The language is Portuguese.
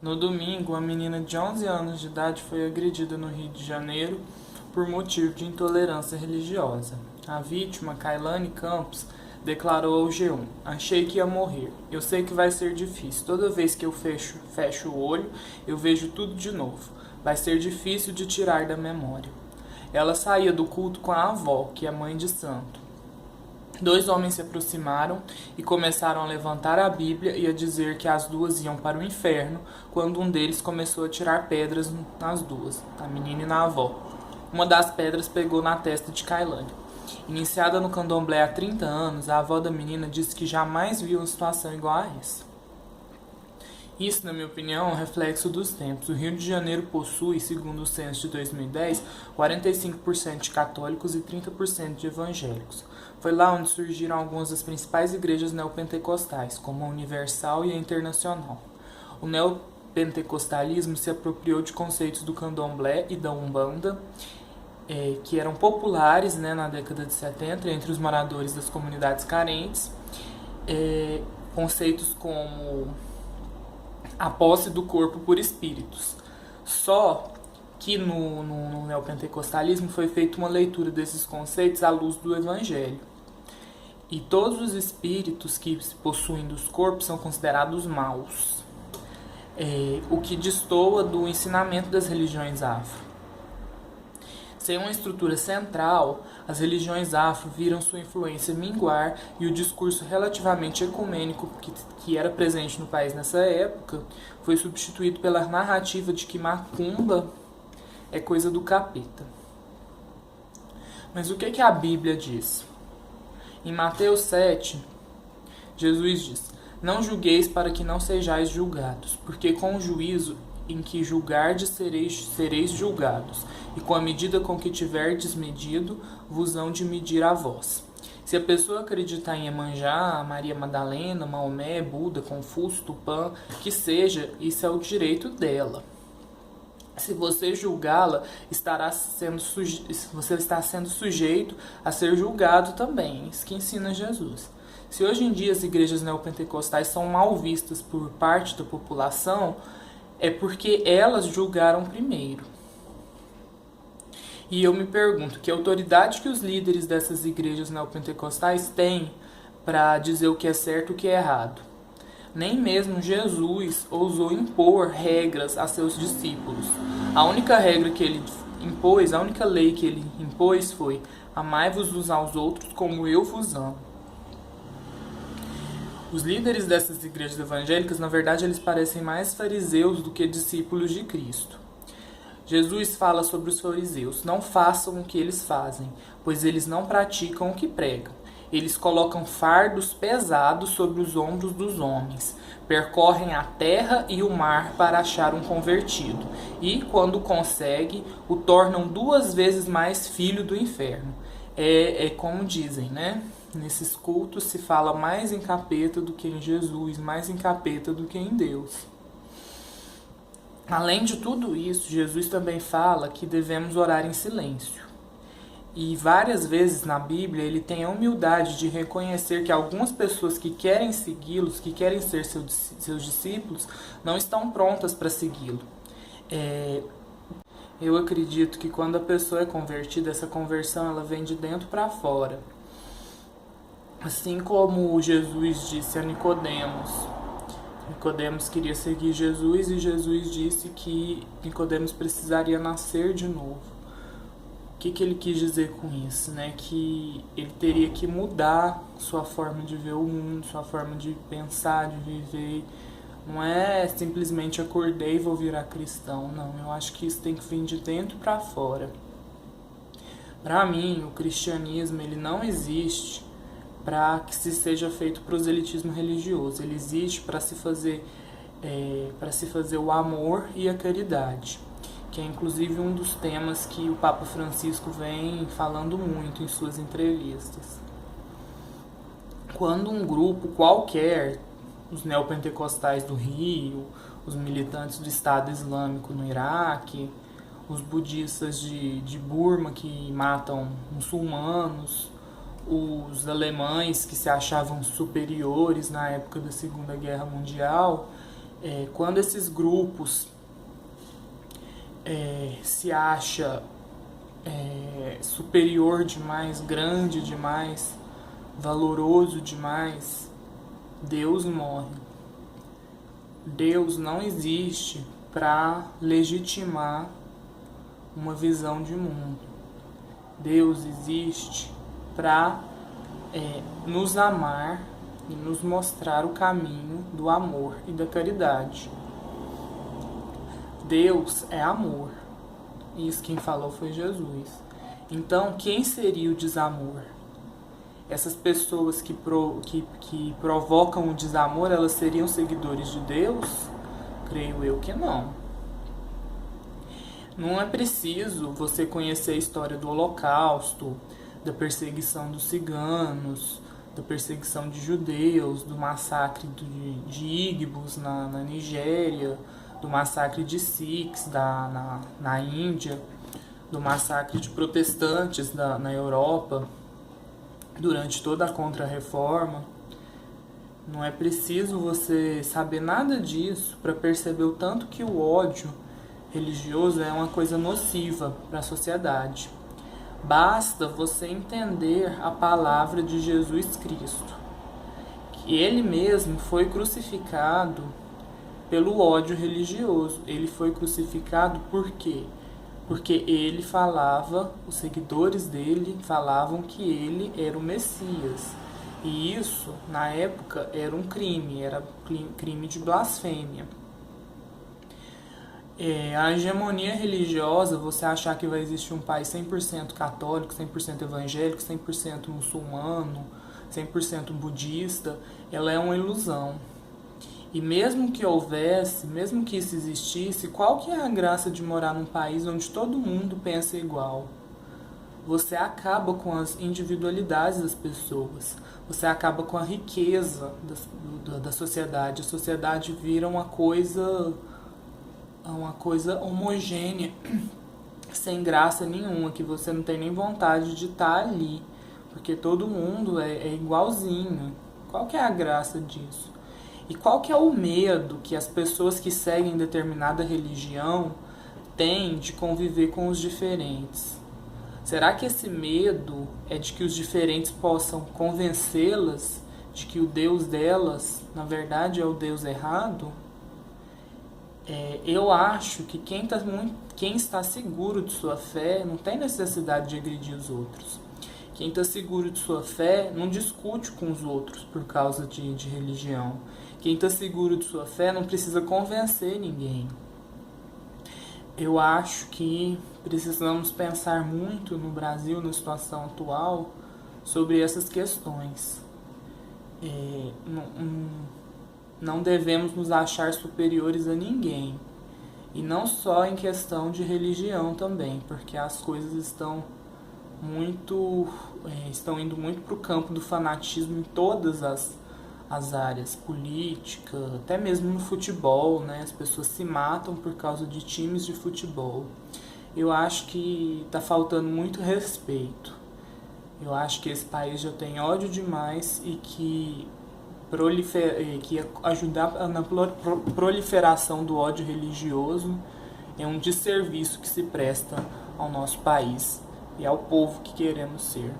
No domingo, uma menina de 11 anos de idade foi agredida no Rio de Janeiro por motivo de intolerância religiosa. A vítima, Kailane Campos, declarou ao G1: "Achei que ia morrer. Eu sei que vai ser difícil. Toda vez que eu fecho o olho, eu vejo tudo de novo. Vai ser difícil de tirar da memória." Ela saía do culto com a avó, que é mãe de santo. Dois homens se aproximaram e começaram a levantar a Bíblia e a dizer que as duas iam para o inferno, quando um deles começou a tirar pedras nas duas, a menina e na avó. Uma das pedras pegou na testa de Kailane. Iniciada no candomblé há 30 anos, a avó da menina disse que jamais viu uma situação igual a essa. Isso, na minha opinião, é um reflexo dos tempos. O Rio de Janeiro possui, segundo o censo de 2010, 45% de católicos e 30% de evangélicos. Foi lá onde surgiram algumas das principais igrejas neopentecostais, como a Universal e a Internacional. O neopentecostalismo se apropriou de conceitos do candomblé e da umbanda, que eram populares, na década de 70 entre os moradores das comunidades carentes. Conceitos como a posse do corpo por espíritos. Só que no neopentecostalismo foi feita uma leitura desses conceitos à luz do Evangelho. E todos os espíritos que se possuem dos corpos são considerados maus, o que destoa do ensinamento das religiões afro. Sem uma estrutura central, as religiões afro viram sua influência minguar e o discurso relativamente ecumênico que era presente no país nessa época foi substituído pela narrativa de que macumba é coisa do capeta. Mas o que a Bíblia diz? Em Mateus 7, Jesus diz: "Não julgueis para que não sejais julgados, porque com o juízo em que julgardes sereis julgados, e com a medida com que tiverdes medido, vos hão de medir a vós." Se a pessoa acreditar em Iemanjá, Maria Madalena, Maomé, Buda, Confúcio, Tupã, que seja, isso é o direito dela. Se você julgá-la, você está sendo sujeito a ser julgado também. Isso que ensina Jesus. Se hoje em dia as igrejas neopentecostais são mal vistas por parte da população, é porque elas julgaram primeiro. E eu me pergunto, que autoridade que os líderes dessas igrejas neopentecostais têm para dizer o que é certo e o que é errado? Nem mesmo Jesus ousou impor regras a seus discípulos. A única regra que ele impôs, a única lei que ele impôs foi: amai-vos uns aos outros como eu vos amo. Os líderes dessas igrejas evangélicas, na verdade, eles parecem mais fariseus do que discípulos de Cristo. Jesus fala sobre os fariseus: não façam o que eles fazem, pois eles não praticam o que pregam. Eles colocam fardos pesados sobre os ombros dos homens, percorrem a terra e o mar para achar um convertido, e, quando consegue, o tornam 2 vezes mais filho do inferno. É como dizem, Nesses cultos se fala mais em capeta do que em Jesus, mais em capeta do que em Deus. Além de tudo isso, Jesus também fala que devemos orar em silêncio. E várias vezes na Bíblia ele tem a humildade de reconhecer que algumas pessoas que querem segui-los, que querem ser seus discípulos, não estão prontas para segui-lo. Eu acredito que quando a pessoa é convertida, essa conversão ela vem de dentro para fora. Assim como Jesus disse a Nicodemos. Nicodemos queria seguir Jesus e Jesus disse que Nicodemos precisaria nascer de novo. O que ele quis dizer com isso? Que ele teria que mudar sua forma de ver o mundo, sua forma de pensar, de viver. Não é simplesmente acordei e vou virar cristão, não. Eu acho que isso tem que vir de dentro para fora. Para mim, o cristianismo ele não existe para que se seja feito proselitismo religioso. Ele existe para se fazer o amor e a caridade, que é inclusive um dos temas que o Papa Francisco vem falando muito em suas entrevistas. Quando um grupo qualquer, os neopentecostais do Rio, os militantes do Estado Islâmico no Iraque, os budistas de Burma que matam muçulmanos, os alemães que se achavam superiores na época da Segunda Guerra Mundial, Quando esses grupos se acha superior demais, grande demais, valoroso demais, Deus morre. Deus não existe para legitimar uma visão de mundo. Deus existe para nos amar e nos mostrar o caminho do amor e da caridade. Deus é amor. Isso quem falou foi Jesus. Então, quem seria o desamor? Essas pessoas que provocam o desamor, elas seriam seguidores de Deus? Creio eu que não. Não é preciso você conhecer a história do Holocausto, da perseguição dos ciganos, da perseguição de judeus, do massacre de Igbos na Nigéria, do massacre de Sikhs na Índia, do massacre de protestantes na Europa, durante toda a Contra-Reforma. Não é preciso você saber nada disso para perceber o tanto que o ódio religioso é uma coisa nociva para a sociedade. Basta você entender a palavra de Jesus Cristo, que ele mesmo foi crucificado pelo ódio religioso. Ele foi crucificado por quê? Porque ele falava, os seguidores dele falavam que ele era o Messias. E isso, na época, era um crime, era crime de blasfêmia. A hegemonia religiosa, você achar que vai existir um país 100% católico, 100% evangélico, 100% muçulmano, 100% budista, ela é uma ilusão. E mesmo que houvesse, mesmo que isso existisse, qual que é a graça de morar num país onde todo mundo pensa igual? Você acaba com as individualidades das pessoas, você acaba com a riqueza da sociedade. A sociedade vira uma coisa homogênea, sem graça nenhuma, que você não tem nem vontade de estar ali, porque todo mundo é igualzinho. Qual que é a graça disso? E qual que é o medo que as pessoas que seguem determinada religião têm de conviver com os diferentes? Será que esse medo é de que os diferentes possam convencê-las de que o Deus delas, na verdade, é o Deus errado? Eu acho que quem está seguro de sua fé não tem necessidade de agredir os outros. Quem está seguro de sua fé não discute com os outros por causa de religião. Quem está seguro de sua fé não precisa convencer ninguém. Eu acho que precisamos pensar muito no Brasil, na situação atual, sobre essas questões. Não devemos nos achar superiores a ninguém. E não só em questão de religião também, porque as coisas estão indo muito para o campo do fanatismo em todas as áreas, política, até mesmo no futebol, né? As pessoas se matam por causa de times de futebol. Eu acho que está faltando muito respeito. Eu acho que esse país já tem ódio demais e que ajudar na proliferação do ódio religioso é um desserviço que se presta ao nosso país e ao povo que queremos ser.